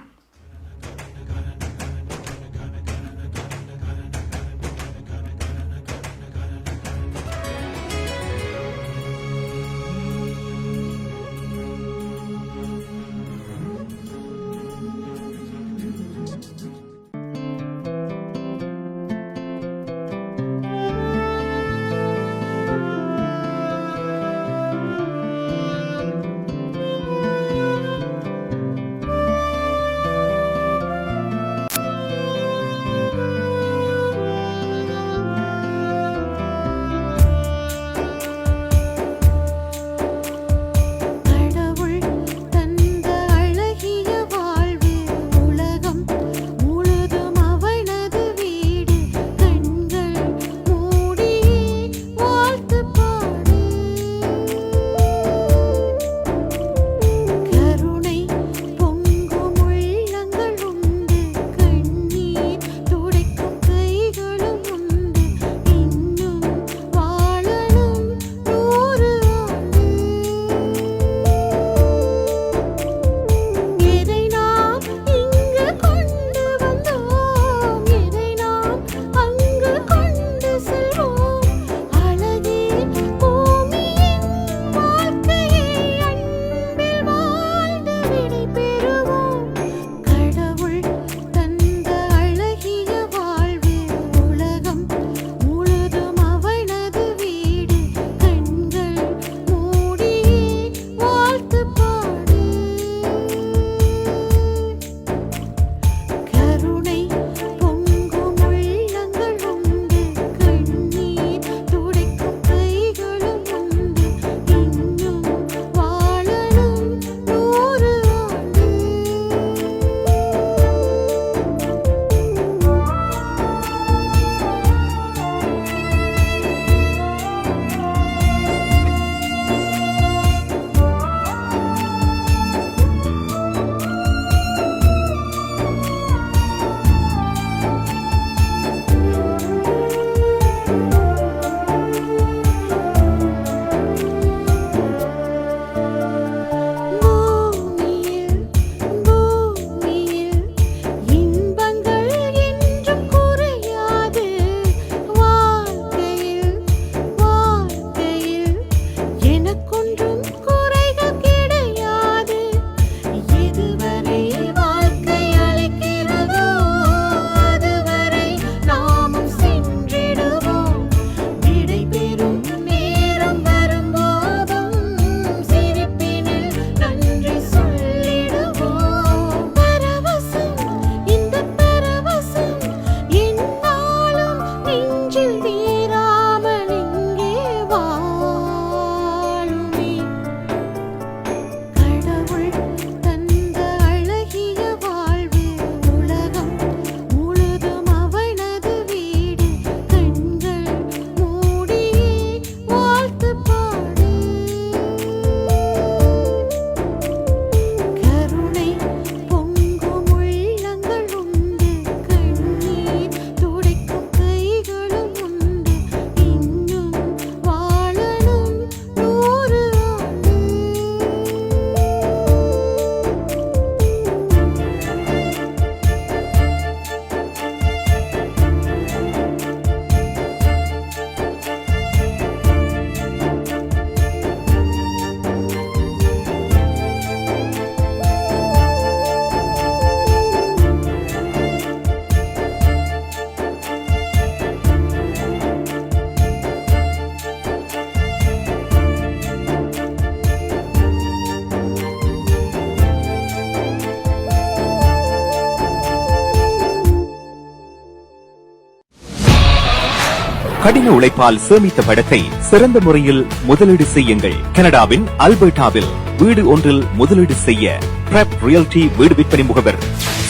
கடின உழைப்பால் சேமித்த பணத்தை சிறந்த முறையில் முதலீடு செய்யுங்கள். கனடாவின் அல்பர்டாவில் வீடு ஒன்றில் முதலீடு செய்ய பிரெப் ரியல்டி வீடு விற்பனை முகவர்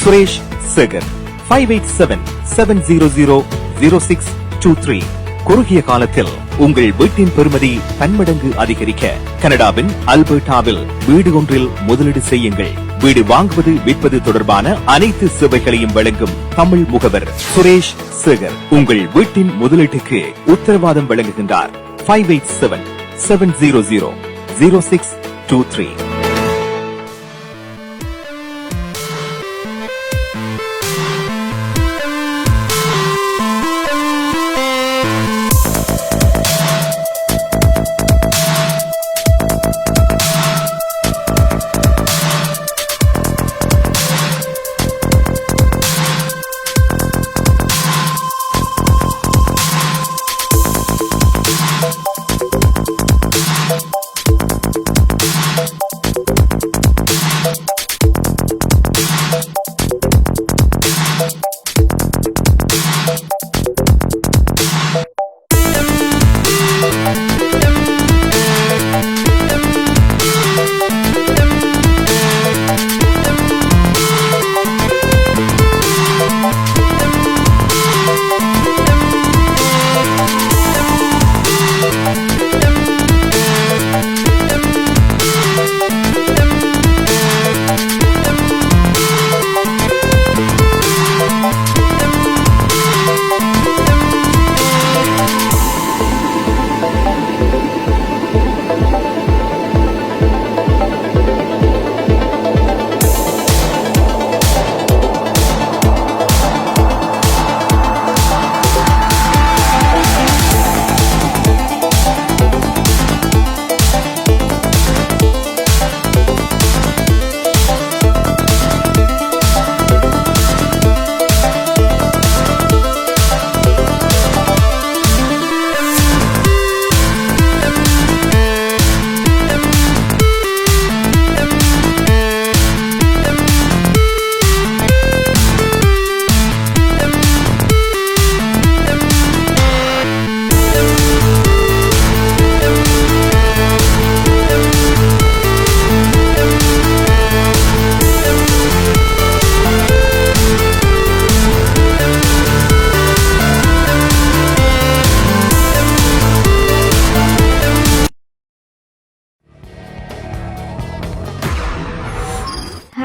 சுரேஷ் சேகர் 587-700-0623. குறுகிய காலத்தில் உங்கள் வீட்டின் பெறுமதி பன்மடங்கு அதிகரிக்க கனடாவின் அல்பர்டாவில் வீடு ஒன்றில் முதலீடு செய்யுங்கள். வீடு வாங்குவது விற்பது தொடர்பான அனைத்து சேவைகளையும் வழங்கும் தமிழ் முகவர் சுரேஷ் சேகர் உங்கள் வீட்டின் முதலீட்டுக்கு உத்தரவாதம் வழங்குகின்றார். 587-700-0623.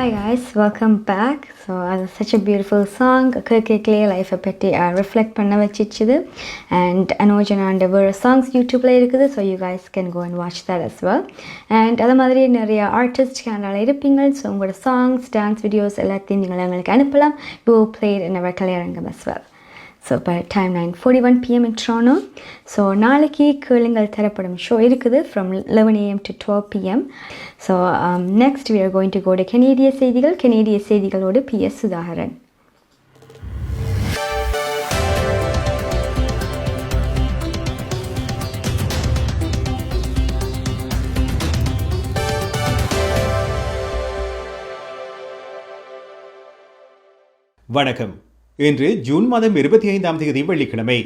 Hi guys, welcome back. So that's such a beautiful song. Kirkekle life பற்றி reflect பண்ண வச்சிச்சுது. And Anojan and வேறு songs YouTubeல இருக்குது. So you guys can go and watch that as well. And அது மாதிரி நிறைய artist சேனலில் இருப்பீங்க. So உங்களோட songs, dance videos எல்லாத்தையும் நீங்கள் எங்களுக்கு அனுப்பலாம். We will play it in our கலையரங்கம் as well. So by time 9:41 p.m. in Toronto. So நாளைக்கு கேளுங்கள் தரப்படும் ஷோ இருக்குது from 11 a.m. to 12 p.m. So next we are going to go to கனேடிய செய்திகளோடு P.S. சுதாகரன். வணக்கம். இன்று ஜூன் மாதம் 25ஆம் தேதி வெள்ளிக்கிழமை.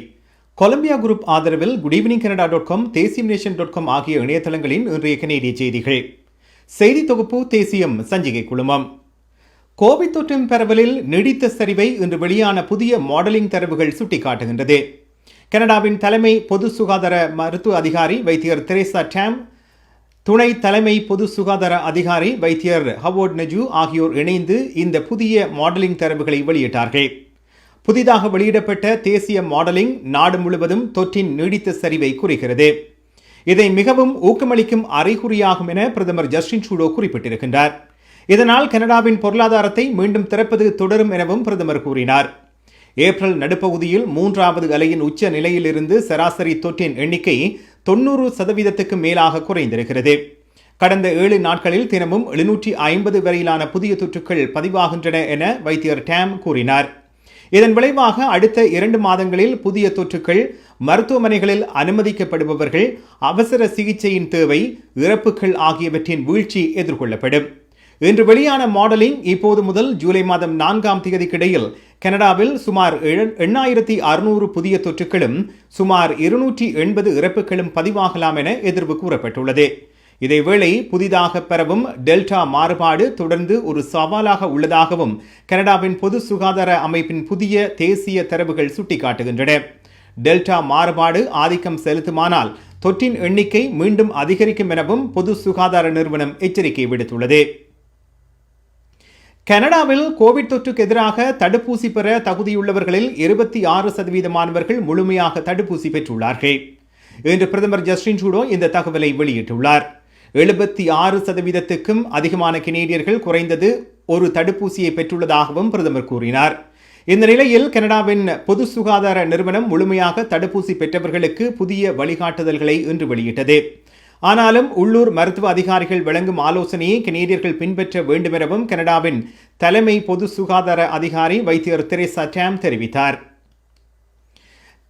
கொலம்பியா குரூப் ஆதரவில் goodevningcanada.com தேசியம்நேஷன்.com ஆகிய இணையதளங்களின் இன்றைய கனேடிய செய்திகள். செய்தி தொகுப்பு தேசியம் சஞ்சிகை குழுமம். கோவிட் தொற்றின் பரவலில் நீடித்த சரிவை இன்று வெளியான புதிய மாடலிங் தரவுகள் சுட்டிக்காட்டுகின்றது. கனடாவின் தலைமை பொது சுகாதார மருத்துவ அதிகாரி வைத்தியர் தெரேசா டேம், துணை தலைமை பொது சுகாதார அதிகாரி வைத்தியர் ஹவோர்ட் நெஜு ஆகியோர் இணைந்து இந்த புதிய மாடலிங் தரவுகளை வெளியிட்டார்கள். புதிதாக வெளியிடப்பட்ட தேசிய மாடலிங் நாடு முழுவதும் தொற்றின் நீடித்த சரிவை குறிக்கிறது. இதை மிகவும் ஊக்கமளிக்கும் அறிகுறியாகும் என பிரதமர் ஜஸ்டின் ட்ரூடோ குறிப்பிட்டிருக்கின்றார். இதனால் கனடாவின் பொருளாதாரத்தை மீண்டும் திறப்பது தொடரும் எனவும் பிரதமர் கூறினார். ஏப்ரல் நடுப்பகுதியில் 3வது அலையின் உச்ச நிலையிலிருந்து சராசரி தொற்றின் எண்ணிக்கை 90% மேலாக குறைந்திருக்கிறது. கடந்த 7 நாட்களில் தினமும் 750 வரையிலான புதிய தொற்றுக்கள் பதிவாகின்றன என வைத்தியர் டேம் கூறினார். இதன் விளைவாக அடுத்த 2 மாதங்களில் புதிய தொற்றுக்கள், மருத்துவமனைகளில் அனுமதிக்கப்படுபவர்கள், அவசர சிகிச்சையின் தேவை, இறப்புகள் ஆகியவற்றின் வீழ்ச்சி எதிர்கொள்ளப்படும். இன்று வெளியான மாடலிங் இப்போது முதல் ஜூலை மாதம் 4ஆம் தேதிக்கிடையில் கனடாவில் சுமார் 8600 புதிய தொற்றுகளும் சுமார் 280 இறப்புகளும் பதிவாகலாம் என எதிர்வு கூறப்பட்டுள்ளது. இதேவேளை புதிதாக பரவும் டெல்டா மாறுபாடு தொடர்ந்து ஒரு சவாலாக உள்ளதாகவும் கனடாவின் பொது சுகாதார அமைப்பின் புதிய தேசிய தரவுகள் சுட்டிக்காட்டுகின்றன. டெல்டா மாறுபாடு ஆதிக்கம் செலுத்துமானால் தொற்றின் எண்ணிக்கை மீண்டும் அதிகரிக்கும் எனவும் பொது சுகாதார நிறுவனம் எச்சரிக்கை விடுத்துள்ளது. கனடாவில் கோவிட் தொற்றுக்கு எதிராக தடுப்பூசி பெற தகுதியுள்ளவர்களில் 26% மாணவர்கள் முழுமையாக தடுப்பூசி பெற்றுள்ளார்கள். இன்று பிரதமர் ஜஸ்டின் ட்ரூடோ இந்த தகவலை வெளியிட்டுள்ளார். 76%க்கும் அதிகமான கனேடியர்கள் குறைந்தது ஒரு தடுப்பூசியை பெற்றுள்ளதாகவும் பிரதமர் கூறினார். இந்த நிலையில் கனடாவின் பொது சுகாதார நிறுவனம் முழுமையாக தடுப்பூசி பெற்றவர்களுக்கு புதிய வழிகாட்டுதல்களை இன்று வெளியிட்டது. ஆனாலும் உள்ளூர் மருத்துவ அதிகாரிகள் வழங்கும் ஆலோசனையை கனேடியர்கள் பின்பற்ற வேண்டும் எனவும் கனடாவின் தலைமை பொது சுகாதார அதிகாரி வைத்தியர் தெரேசா டேம் தெரிவித்தார்.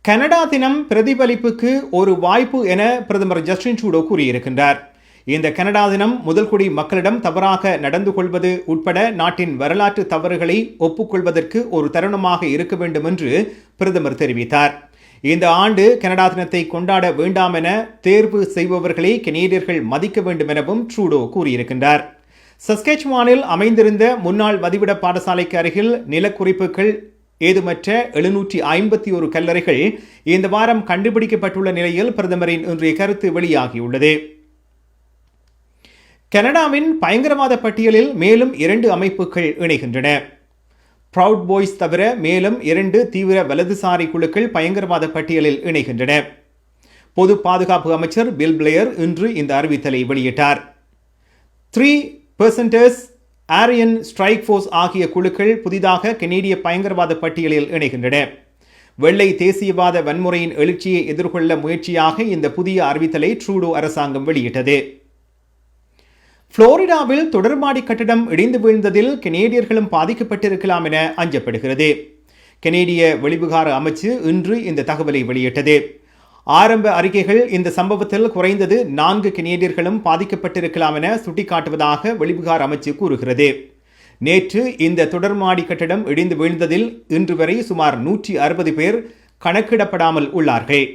கனடா தினம் பிரதிபலிப்புக்கு ஒரு வாய்ப்பு என பிரதமர் ஜஸ்டின் ட்ரூடோ கூறியிருக்கின்றார். இந்த கனடா தினம் முதல்குடி மக்களிடம் தவறாக நடந்து கொள்வது உட்பட நாட்டின் வரலாற்று தவறுகளை ஒப்புக்கொள்வதற்கு ஒரு தருணமாக இருக்க வேண்டும் என்று பிரதமர் தெரிவித்தார். இந்த ஆண்டு கனடா தினத்தை கொண்டாட வேண்டாம் என தேர்வு செய்பவர்களை கனேடியர்கள் மதிக்க வேண்டும் எனவும் ட்ரூடோ கூறியிருக்கின்றார். சஸ்கெச்வானில் அமைந்திருந்த முன்னாள் வதிவிட பாடசாலைக்கு அருகில் நிலக்குறிப்புகள் ஏதுமற்ற 751 கல்லறைகள் இந்த வாரம் கண்டுபிடிக்கப்பட்டுள்ள நிலையில் பிரதமரின் இன்றைய கருத்து வெளியாகியுள்ளது. கனடாவின் பயங்கரவாத பட்டியலில் மேலும் 2 அமைப்புகள் இணைகின்றன. ப்ரவுட் பாய்ஸ் தவிர மேலும் 2 தீவிர வலதுசாரி குழுக்கள் பயங்கரவாத பட்டியலில் இணைகின்றன. பொது பாதுகாப்பு அமைச்சர் பில் பிளேயர் இன்று இந்த அறிவித்தலை வெளியிட்டார். 3% ஆரியன் ஸ்ட்ரைக் ஃபோர்ஸ் ஆகிய குழுக்கள் புதிதாக கனேடிய பயங்கரவாத பட்டியலில் இணைகின்றன. வெள்ளை தேசியவாத வன்முறையின் எழுச்சியை எதிர்கொள்ள முயற்சியாக இந்த புதிய அறிவித்தலை ட்ரூடோ அரசாங்கம் வெளியிட்டது. புளோரிடாவில் தொடர்மாடி கட்டடம் இடிந்து வீழ்ந்ததில் கனேடியர்களும் பாதிக்கப்பட்டிருக்கலாம் என அஞ்சப்படுகிறது. கனேடிய வெளிவிகார அமைச்சு இன்று இந்த தகவலை வெளியிட்டது. ஆரம்ப அறிக்கைகள் இந்த சம்பவத்தில் குறைந்தது 4 கனேடியர்களும் பாதிக்கப்பட்டிருக்கலாம் என சுட்டிக்காட்டுவதாக வெளிவிகார அமைச்சு கூறுகிறது. நேற்று இந்த தொடர்மாடி கட்டடம் இடிந்து வீழ்ந்ததில் இன்று வரை சுமார் 160 பேர் கணக்கிடப்படாமல் உள்ளார்கள்.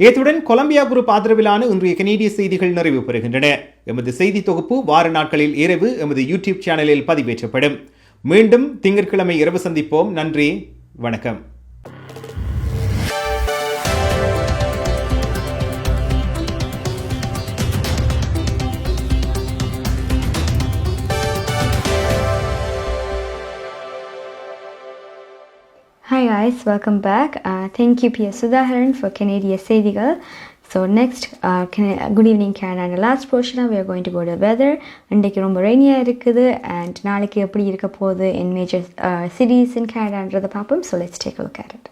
இத்துடன் கொலம்பியா குரூப் ஆதரவிலான இன்றைய கனேடிய செய்திகள் நிறைவு பெறுகின்றன. எமது செய்தி தொகுப்பு வார நாட்களில் இரவு எமது யூடியூப் சேனலில் பதிவேற்றப்படும். மீண்டும் திங்கட்கிழமை இரவு சந்திப்போம். நன்றி, வணக்கம். Hi guys, welcome back. Thank you P.S. Sudharan for Canadian Seidigal. So next, good evening Canada. And the last portion we are going to go to weather. இன்றைக்கு ரொம்ப ரெய்னியாக இருக்குது and நாளைக்கு எப்படி இருக்க போகுது in major cities in Canadaன்றதை பார்ப்போம். So let's take a look at it.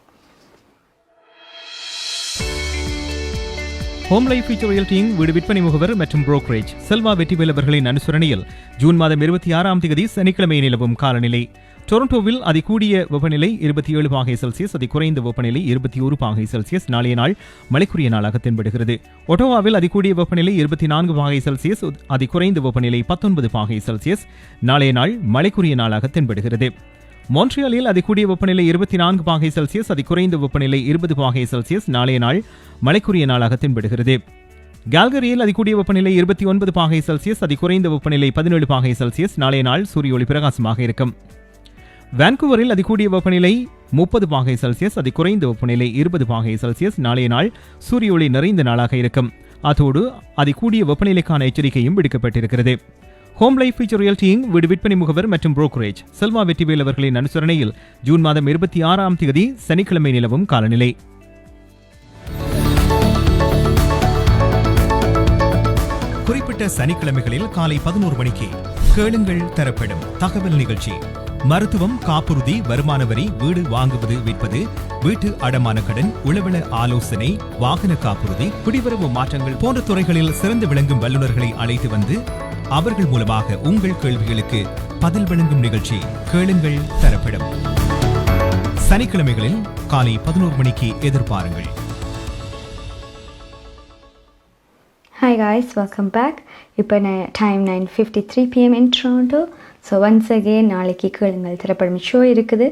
Home life future ரியல்டியின் வீடு விற்பனை முகவர் மற்றும் புரோக்கரேஜ் செல்வா வெற்றிவேல் அவர்களின் அனுசரணையில் ஜூன் மாதம் 26ஆம் தேதி சனிக்கிழமை நிலவும் காலநிலை. டொரண்டோவில் அதிகூடிய வெப்பநிலை 27 பாகை செல்சியஸ், அதிகுறைந்த வெப்பநிலை 21 பாகை செல்சியஸ் நாளைய நாள் மழைக்குரிய நாளாக தென்படுகிறது. ஒட்டோவாவில் அதிகூடிய வெப்பநிலை 24 பாகை செல்சியஸ், அதிகுறைந்த வெப்பநிலை 19 பாகை செல்சியஸ் நாளைய நாள் மழைக்குரிய நாளாக தென்படுகிறது. மான்ட்ரியாலில் அதிகூடிய வெப்பநிலை 24 பாகை செல்சியஸ், அதிகுறைந்த வெப்பநிலை 20 பாகை செல்சியஸ் நாளைய நாள் மழைக்குரிய நாளாக தென்படுகிறது. கால்கரியில் அதிகூடிய வெப்பநிலை 29 பாகை செல்சியஸ், அதிகுறைந்த வெப்பநிலை 17 பாகை செல்சியஸ் நாளைய நாள் சூரிய ஒளி பிரகாசமாக இருக்கும். வான்கூவரில் அதிகூடிய வெப்பநிலை 30 பாகை செல்சியஸ், அதிகுறைந்த வெப்பநிலை 20 பாகை செல்சியஸ் நாளைய நாள் சூரிய ஒளி நிறைந்த நாளாக இருக்கும். அதோடு அதிகூடிய வெப்பநிலைக்கான எச்சரிக்கையும் விடுக்கப்பட்டிருக்கிறது. ஹோம் லைஃப் ஃபியூச்சர் ரியல்டியின் வீடு விற்பனை முகவர் மற்றும் புரோக்கரேஜ் செல்வா வெற்றிவேல் அவர்களின் அனுசரணையில் ஜூன் மாதம் 26ஆம் தேதி சனிக்கிழமை நிலவும் காலநிலை. குறிப்பிட்ட சனிக்கிழமைகளில் காலை 11 மணிக்கு கேளுங்கள் தரப்படும் தகவல் நிகழ்ச்சி. மருத்துவம், காப்புறுதி, வருமான வரி, வீடு வாங்குவது விற்பது, வீட்டு அடமான கடன், உளவள ஆலோசனை, வாகன காப்புறுதி, குடிவரவு மாற்றங்கள் போன்ற துறைகளில் சிறந்து விளங்கும் வல்லுநர்களை அழைத்து வந்து அவர்கள் மூலமாக உங்கள் கேள்விகளுக்கு பதில் வழங்கும் நிகழ்ச்சி கேளுங்கள் தரப்படும். சனிக்கிழமைகளில் காலை 11 மணிக்கு எதிர்பாருங்கள். Hi Hi guys, welcome back. இப்போ time 9:53 PM in Toronto. So once again நாளைக்கு கேளுங்கள் திரைப்படம் ஷோ இருக்குது.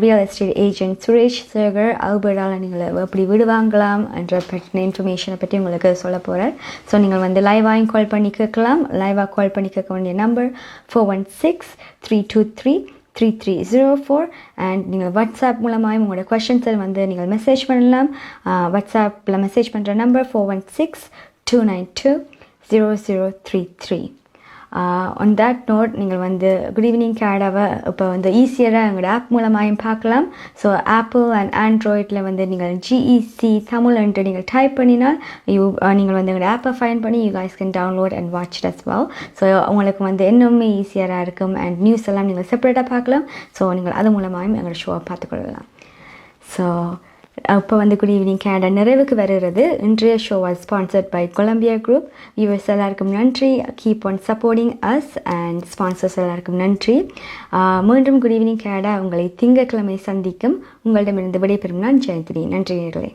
Real estate agent Suresh Sekar அல்பர்டாவில் நீங்கள் எப்படி வீடு வாங்கலாம் என்ற பற்றின இன்ஃபர்மேஷனை பற்றி உங்களுக்கு சொல்ல போகிறார். ஸோ நீங்கள் வந்து லைவாகவும் கால் பண்ணி கேட்கலாம். லைவாக கால் பண்ணி கேட்க வேண்டிய நம்பர் 416-323-3304 அண்ட் நீங்கள் வாட்ஸ்அப் மூலமாக உங்களோட கொஷின்ஸை வந்து நீங்கள் மெசேஜ் பண்ணலாம். வாட்ஸ்அப்பில் மெசேஜ் பண்ணுற நம்பர் 416-292-0033. On that note, நீங்கள் வந்து குட் ஈவினிங் கேடாவை இப்போ வந்து ஈஸியராக எங்களோட ஆப் மூலமாகவும் பார்க்கலாம். ஸோ ஆப்பிள் அண்ட் ஆண்ட்ராய்டில் வந்து நீங்கள் GEC தமிழ் என்று நீங்கள் டைப் பண்ணினால் நீங்கள் வந்து எங்களோட ஆப்பை ஃபைன் பண்ணி you guys can download and watch it as well. So உங்களுக்கு வந்து இன்னுமே ஈஸியராக இருக்கும் அண்ட் நியூஸ் எல்லாம் நீங்கள் செப்பரேட்டாக பார்க்கலாம். ஸோ நீங்கள் அது மூலமாகவும் எங்களோட ஷோவை பார்த்துக்கொள்ளலாம். ஸோ இப்போ வந்து குட் ஈவினிங் கேனடா நிறைவுக்கு வருகிறது. இன்றைய show was sponsored by Columbia group. Viewers எல்லாருக்கும் நன்றி. Keep on supporting us and sponsors எல்லாருக்கும் நன்றி. மீண்டும் குட் ஈவினிங் கேனடா உங்களை திங்கட்கிழமை சந்திக்கும். உங்களிடமிருந்து விடைபெறும் நான் ஜெயந்தினி. நன்றி நேயர்களே.